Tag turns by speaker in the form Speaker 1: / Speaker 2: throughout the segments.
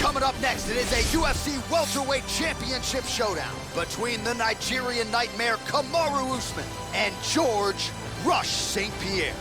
Speaker 1: Coming up next, it is a UFC welterweight championship showdown between the Nigerian nightmare Kamaru Usman and George Rush St. Pierre.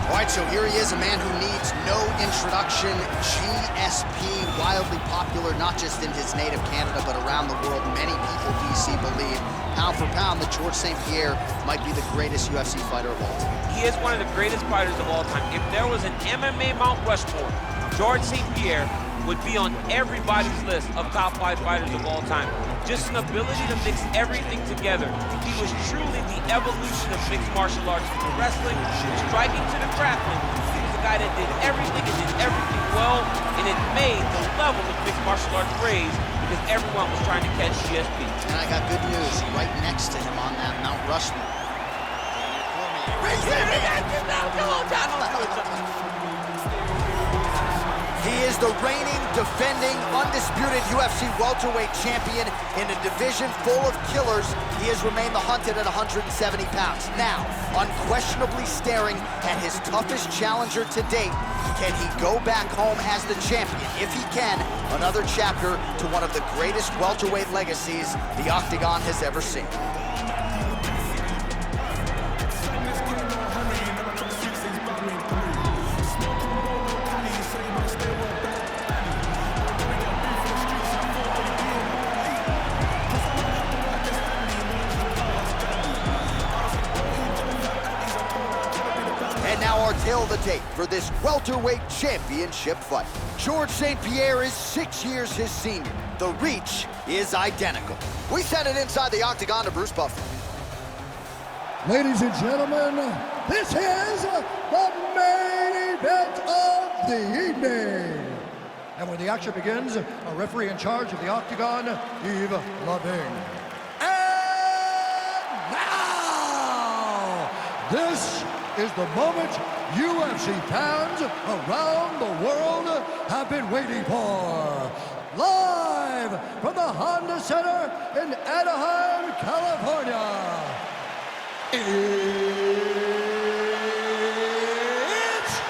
Speaker 1: All right, so here he is, a man who needs no introduction. GSP, wildly popular, not just in his native Canada, but around the world. Many people, DC, believe, pound for pound, that George St. Pierre might be the greatest UFC fighter of all time.
Speaker 2: He is one of the greatest fighters of all time. If there was an MMA Mount Rushmore, George St. Pierre would be on everybody's list of top 5 fighters of all time. Just an ability to mix everything together. He was truly the evolution of mixed martial arts, from wrestling, striking to the grappling. He was a guy that did everything and did everything well, and it made the level of mixed martial arts raise because everyone was trying to catch GSP.
Speaker 1: And I got good news, right next to him on that Mount Rushmore. He is the reigning, defending, undisputed UFC welterweight champion in a division full of killers. He has remained the hunted at 170 pounds. Now, unquestionably staring at his toughest challenger to date. Can he go back home as the champion? If he can, another chapter to one of the greatest welterweight legacies the Octagon has ever seen. Now our tale of the tape for this welterweight championship fight. George St. Pierre is 6 years his senior. The reach is identical. We send it inside the Octagon to Bruce Buffer.
Speaker 3: Ladies and gentlemen, this is the main event of the evening. And when the action begins, a referee in charge of the Octagon, Yves Loving. And now, this is the moment UFC fans around the world have been waiting for. Live from the Honda Center in Anaheim, California. It's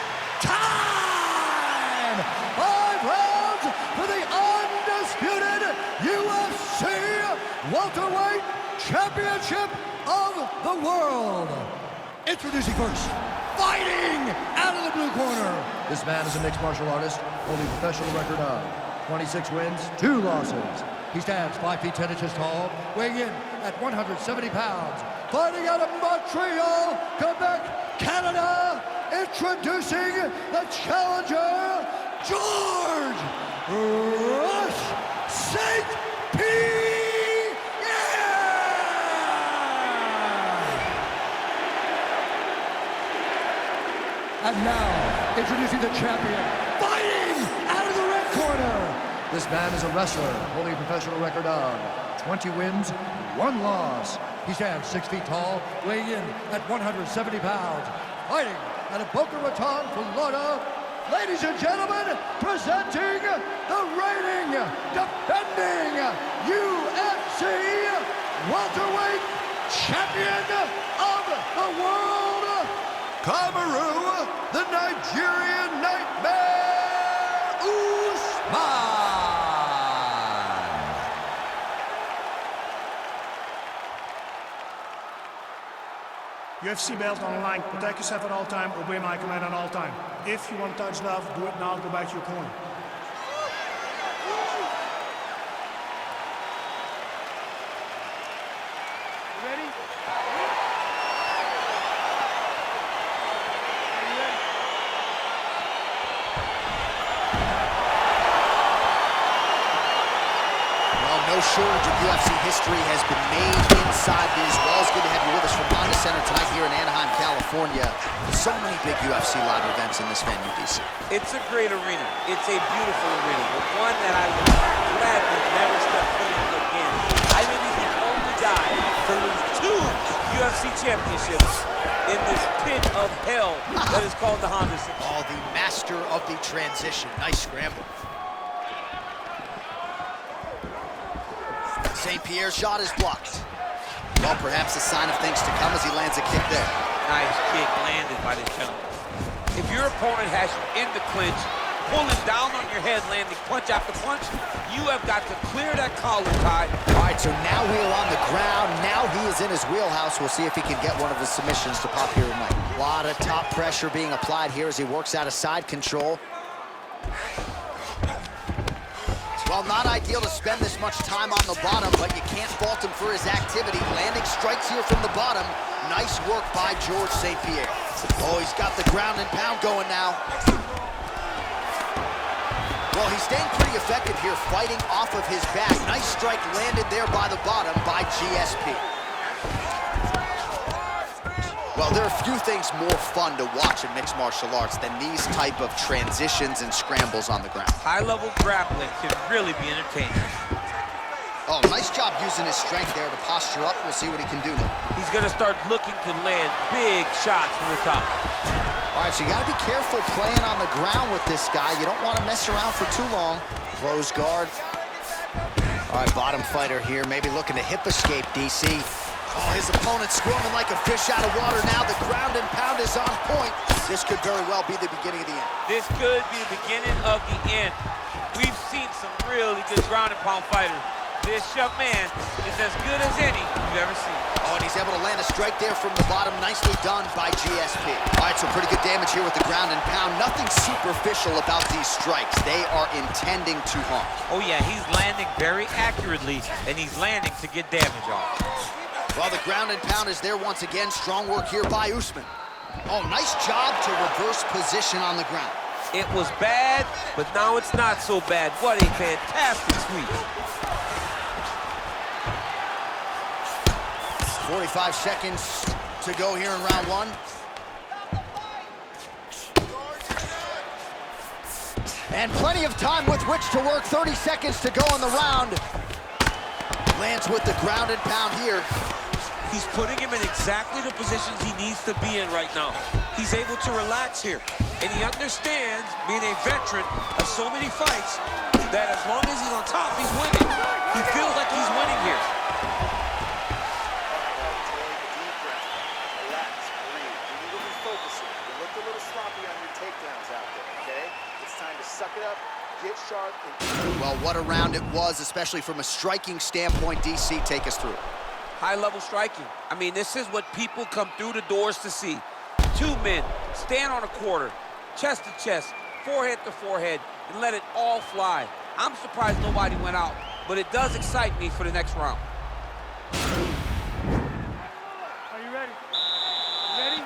Speaker 3: time! 5 rounds for the undisputed UFC welterweight championship of the world. Introducing first, fighting out of the blue corner. This man is a mixed martial artist, holding a professional record of 26 wins, 2 losses. He stands 5 feet 10 inches tall, weighing in at 170 pounds. Fighting out of Montreal, Quebec, Canada. Introducing the challenger, George Rush St. Pierre. And now, introducing the champion, fighting out of the red corner. This man is a wrestler, holding a professional record of 20 wins, 1 loss. He stands 6 feet tall, weighing in at 170 pounds. Fighting out of Boca Raton, Florida. Ladies and gentlemen, presenting the reigning, defending UFC welterweight champion of the world, Kamaru, the Nigerian nightmare, Usman.
Speaker 4: UFC belt on the line. Protect yourself at all time. Obey my command at all time. If you want to touch love, do it now. Go back to your corner. Ready?
Speaker 1: No shortage of UFC history has been made inside these walls. Good to have you with us from Honda Center tonight here in Anaheim, California. So many big UFC live events in this venue, DC.
Speaker 2: It's a great arena. It's a beautiful arena, but one that I would gladly never step foot in again. I may be the only guy to lose 2 UFC championships in this pit of hell that is called the Honda Center.
Speaker 1: Oh, the master of the transition. Nice scramble. St. Pierre's shot is blocked. Well, perhaps a sign of things to come as he lands a kick there.
Speaker 2: Nice kick landed by this gentleman. If your opponent has you in the clinch, pulling down on your head, landing punch after punch, you have got to clear that collar tie.
Speaker 1: All right, so now we are on the ground. Now he is in his wheelhouse. We'll see if he can get one of his submissions to pop here tonight. A lot of top pressure being applied here as he works out of side control. Well, not ideal to spend this much time on the bottom, but you can't fault him for his activity. Landing strikes here from the bottom. Nice work by George St. Pierre. Oh, he's got the ground and pound going now. Well, he's staying pretty effective here, fighting off of his back. Nice strike landed there by the bottom by GSP. Well, there are few things more fun to watch in mixed martial arts than these type of transitions and scrambles on the ground.
Speaker 2: High-level grappling can really be entertaining.
Speaker 1: Oh, nice job using his strength there to posture up. We'll see what he can do now.
Speaker 2: He's going to start looking to land big shots from the top.
Speaker 1: All right, so you got to be careful playing on the ground with this guy. You don't want to mess around for too long. Close guard. All right, bottom fighter here, maybe looking to hip escape, DC. Oh, his opponent squirming like a fish out of water now. The ground and pound is on point. This could very well be the beginning of the end.
Speaker 2: This could be the beginning of the end. We've seen some really good ground and pound fighters. This young man is as good as any you've ever seen.
Speaker 1: Oh, and he's able to land a strike there from the bottom. Nicely done by GSP. All right, so pretty good damage here with the ground and pound. Nothing superficial about these strikes. They are intending to harm.
Speaker 2: Oh, yeah, he's landing very accurately, and he's landing to get damage off.
Speaker 1: Well, the ground and pound is there once again. Strong work here by Usman. Oh, nice job to reverse position on the ground.
Speaker 2: It was bad, but now it's not so bad. What a fantastic sweep.
Speaker 1: 45 seconds to go here in round one. And plenty of time with which to work. 30 seconds to go in the round. Lands with the ground and pound here.
Speaker 2: He's putting him in exactly the positions he needs to be in right now. He's able to relax here. And he understands, being a veteran of so many fights, that as long as he's on top, he's winning. He feels like he's winning here.
Speaker 5: Relax, breathe. You need to be focusing. You looked a little sloppy on your takedowns out there, okay? It's time to suck it up, get sharp, and...
Speaker 1: Well, what a round it was, especially from a striking standpoint. DC, take us through.
Speaker 2: High-level striking. I mean, this is what people come through the doors to see. Two men stand on a quarter, chest to chest, forehead to forehead, and let it all fly. I'm surprised nobody went out, but it does excite me for the next round.
Speaker 4: Are you ready? Ready?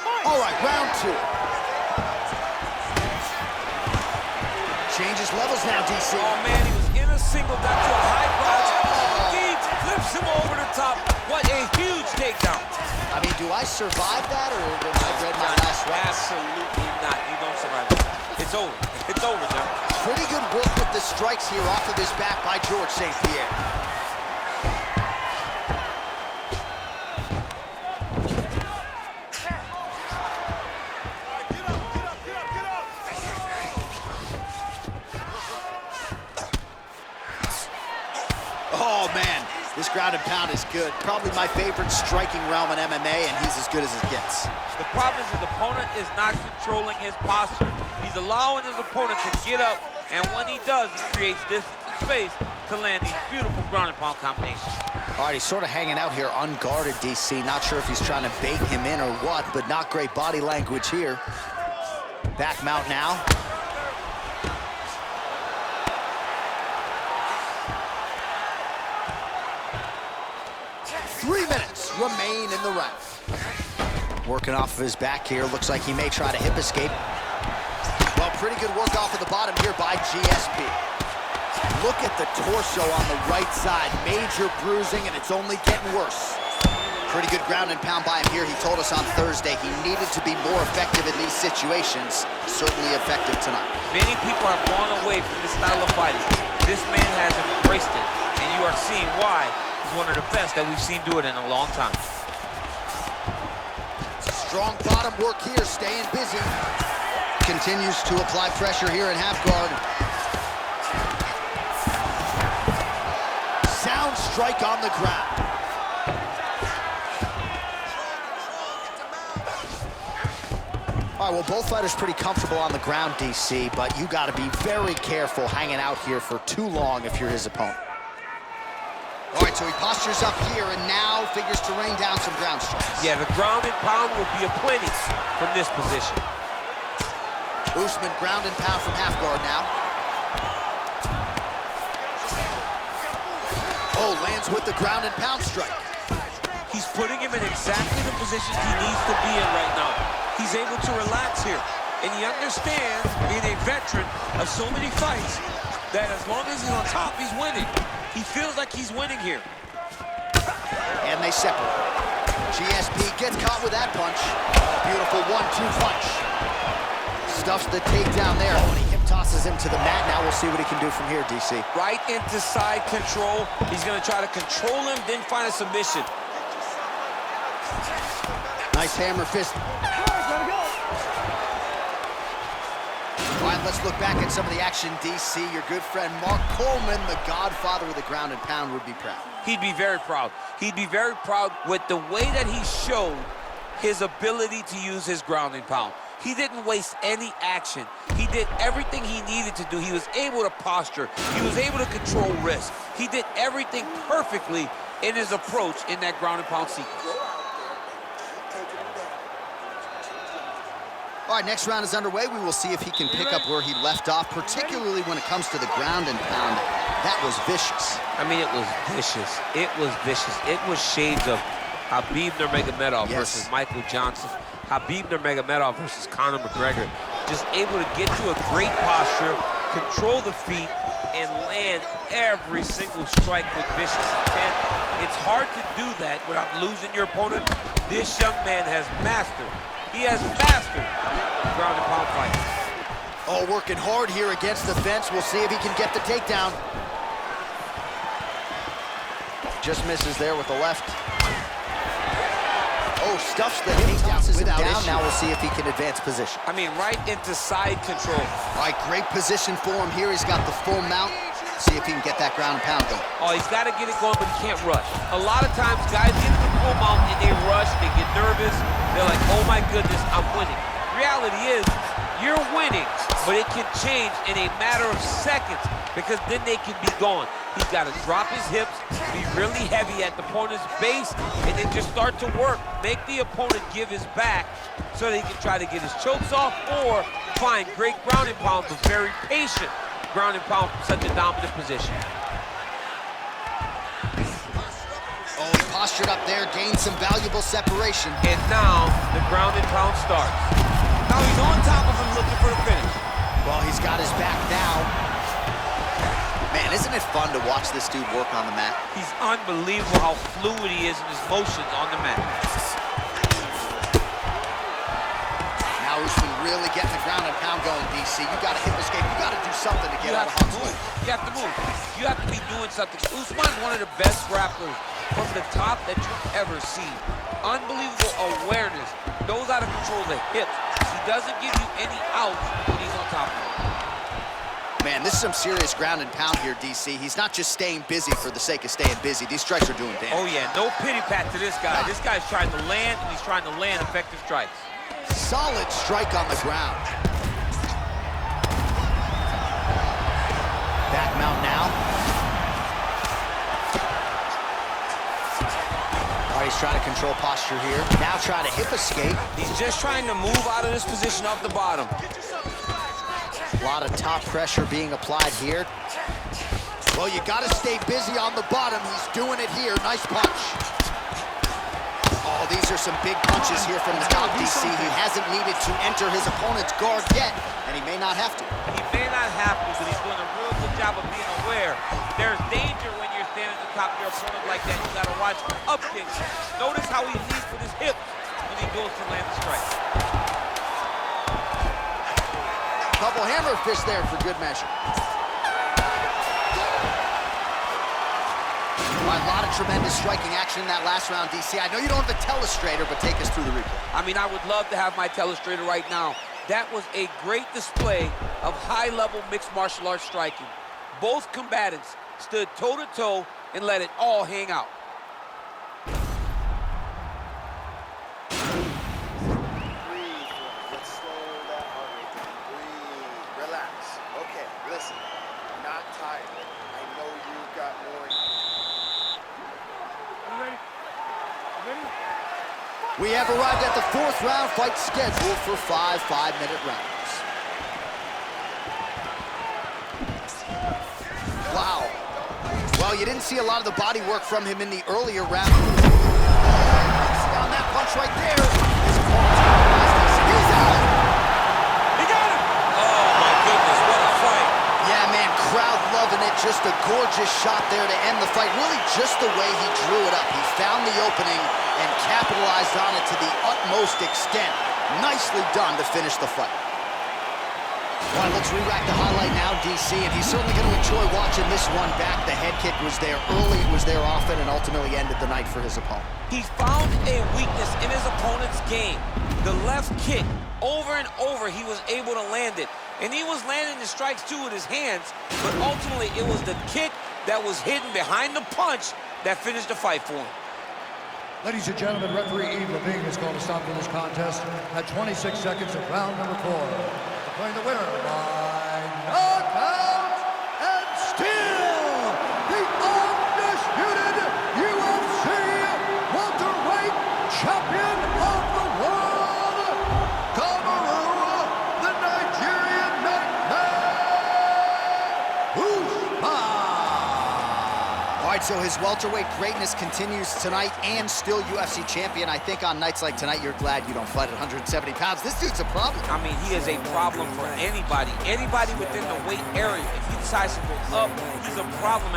Speaker 4: Fight!
Speaker 1: All right, round two. Changes levels now, DC.
Speaker 2: Oh, man, he was in a single, got to a high crotch. Deeds flips him over the top. What a huge takedown.
Speaker 1: I mean, do I survive that, or did I read my last round?
Speaker 2: Absolutely not. You don't survive that. It's over. It's over, Jim.
Speaker 1: Pretty good work with the strikes here off of his back by George St. Pierre. Oh, man, this ground and pound is good. Probably my favorite striking realm in MMA, and he's as good as it gets.
Speaker 2: The problem is his opponent is not controlling his posture. He's allowing his opponent to get up, and when he does, he creates this space to land these beautiful ground and pound combinations.
Speaker 1: All right, he's sort of hanging out here unguarded, DC. Not sure if he's trying to bait him in or what, but not great body language here. Back mount now. Three minutes remain in the round. Working off of his back here. Looks like he may try to hip escape. Well, pretty good work off of the bottom here by GSP. Look at the torso on the right side. Major bruising, and it's only getting worse. Pretty good ground and pound by him here. He told us on Thursday he needed to be more effective in these situations. Certainly effective tonight.
Speaker 2: Many people have gone away from this style of fighting. This man has embraced it, and you are seeing why he's one of the best that we've seen do it in a long time.
Speaker 1: Strong bottom work here, staying busy. Continues to apply pressure here in half guard. Sounds strike on the ground. All right, well, both fighters pretty comfortable on the ground, DC, but you got to be very careful hanging out here for too long if you're his opponent. All right, so he postures up here and now figures to rain down some ground strikes.
Speaker 2: Yeah, the ground and pound will be aplenty from this position.
Speaker 1: Usman ground and pound from half guard now. Oh, lands with the ground and pound strike.
Speaker 2: He's putting him in exactly the position he needs to be in right now. He's able to relax here. And he understands, being a veteran of so many fights, that as long as he's on top, he's winning. He feels like he's winning here.
Speaker 1: And they separate. GSP gets caught with that punch. Oh, beautiful 1-2 punch. Stuffs the takedown there. Oh, and he hip tosses him to the mat. Now we'll see what he can do from here, DC.
Speaker 2: Right into side control. He's gonna try to control him, then find a submission.
Speaker 1: Nice hammer fist. All right, let's look back at some of the action, DC. Your good friend Mark Coleman, the godfather of the ground and pound, would be proud.
Speaker 2: He'd be very proud. He'd be very proud with the way that he showed his ability to use his ground and pound. He didn't waste any action. He did everything he needed to do. He was able to posture. He was able to control risk. He did everything perfectly in his approach in that ground and pound sequence.
Speaker 1: All right, next round is underway. We will see if he can pick up where he left off, particularly when it comes to the ground and pound. That was vicious.
Speaker 2: I mean, it was vicious. It was vicious. It was shades of Khabib Nurmagomedov versus Michael Johnson. Khabib Nurmagomedov versus Conor McGregor. Just able to get to a great posture, control the feet, and land every single strike with vicious intent. It's hard to do that without losing your opponent. This young man has mastered. He has mastered ground and pound fight.
Speaker 1: Oh, working hard here against the fence. We'll see if he can get the takedown. Just misses there with the left. Oh, stuffs the takedown without down. Now we'll see if he can advance position.
Speaker 2: I mean, right into side control.
Speaker 1: All right, great position for him here. He's got the full mount. See if he can get that ground and pound going.
Speaker 2: Oh, he's got to get it going, but he can't rush. A lot of times, guys get in the full mount and they rush, they get nervous. They're like, oh my goodness, I'm winning. Reality is, you're winning, but it can change in a matter of seconds because then they can be gone. He's got to drop his hips, be really heavy at the opponent's base, and then just start to work. Make the opponent give his back so that he can try to get his chokes off or find great ground and pound, but very patient ground and pound from such a dominant position.
Speaker 1: Oh, he postured up there, gained some valuable separation.
Speaker 2: And now the ground and pound starts. Now he's on top of him looking for the finish.
Speaker 1: Well, he's got his back now. Man, isn't it fun to watch this dude work on the mat?
Speaker 2: He's unbelievable how fluid he is in his motions on the mat.
Speaker 1: Now Usman really getting the ground and pound going, DC. You got to hip escape. You got to do something to get out of harm's way.
Speaker 2: You have to move. You have to be doing something. Usman's one of the best grapplers from the top that you've ever seen. Unbelievable awareness. Knows how to control the hips. He doesn't give you any outs when he's on top of you.
Speaker 1: Man, this is some serious ground and pound here, DC. He's not just staying busy for the sake of staying busy. These strikes are doing damage.
Speaker 2: Oh, yeah. No pity pat to this guy. This guy's trying to land, and he's trying to land effective strikes.
Speaker 1: Solid strike on the ground. Back mount now. All right, he's trying to control posture here. Now trying to hip escape.
Speaker 2: He's just trying to move out of this position off the bottom.
Speaker 1: A lot of top pressure being applied here. Well, you got to stay busy on the bottom. He's doing it here. Nice punch. Oh, these are some big punches here from the top, DC. He hasn't needed to enter his opponent's guard yet, and he may not have to.
Speaker 2: He may not have to, but he's doing a real good job of being aware. There's danger when you're standing at the top of your opponent like that. You got to watch for up kicks. Notice how he leads with his hips when he goes to land the strike.
Speaker 1: Couple hammer fists there for good measure. A lot of tremendous striking action in that last round, DC. I know you don't have a telestrator, but take us through the replay.
Speaker 2: I mean, I would love to have my telestrator right now. That was a great display of high-level mixed martial arts striking. Both combatants stood toe-to-toe and let it all hang out.
Speaker 5: Breathe. Let's slow that heart rate down. Breathe. Relax. Okay, listen. I'm not tired. I know you've got more.
Speaker 4: You ready? You ready?
Speaker 1: We have arrived at the 4th round fight scheduled for 5 5-minute rounds. Wow. Well, you didn't see a lot of the body work from him in the earlier round. On that punch right there. He's out.
Speaker 2: He got him! Oh, my goodness, what a fight.
Speaker 1: Yeah, man, crowd loving it. Just a gorgeous shot there to end the fight. Really just the way he drew it up. He found the opening and capitalized on it to the utmost extent. Nicely done to finish the fight. All right, let's re-rack the highlight now, DC, and he's certainly going to enjoy watching this one back. The head kick was there early, was there often, and ultimately ended the night for his opponent.
Speaker 2: He found a weakness in his opponent's game. The left kick, over and over, he was able to land it. And he was landing the strikes, too, with his hands, but ultimately it was the kick that was hidden behind the punch that finished the fight for him.
Speaker 3: Ladies and gentlemen, referee Yves Levine has called a stop to this contest at 26 seconds of round number 4. Declaring the winner by knockout and still the undisputed UFC welterweight champion of the world, Kamaru, the Nigerian Nightmare, Usman.
Speaker 1: All right, so his welterweight greatness continues tonight, and still UFC champion. I think on nights like tonight, you're glad you don't fight at 170 pounds. This dude's a problem.
Speaker 2: I mean, he is a problem for anybody. Anybody within the weight area. If he decides to go up, he's a problem.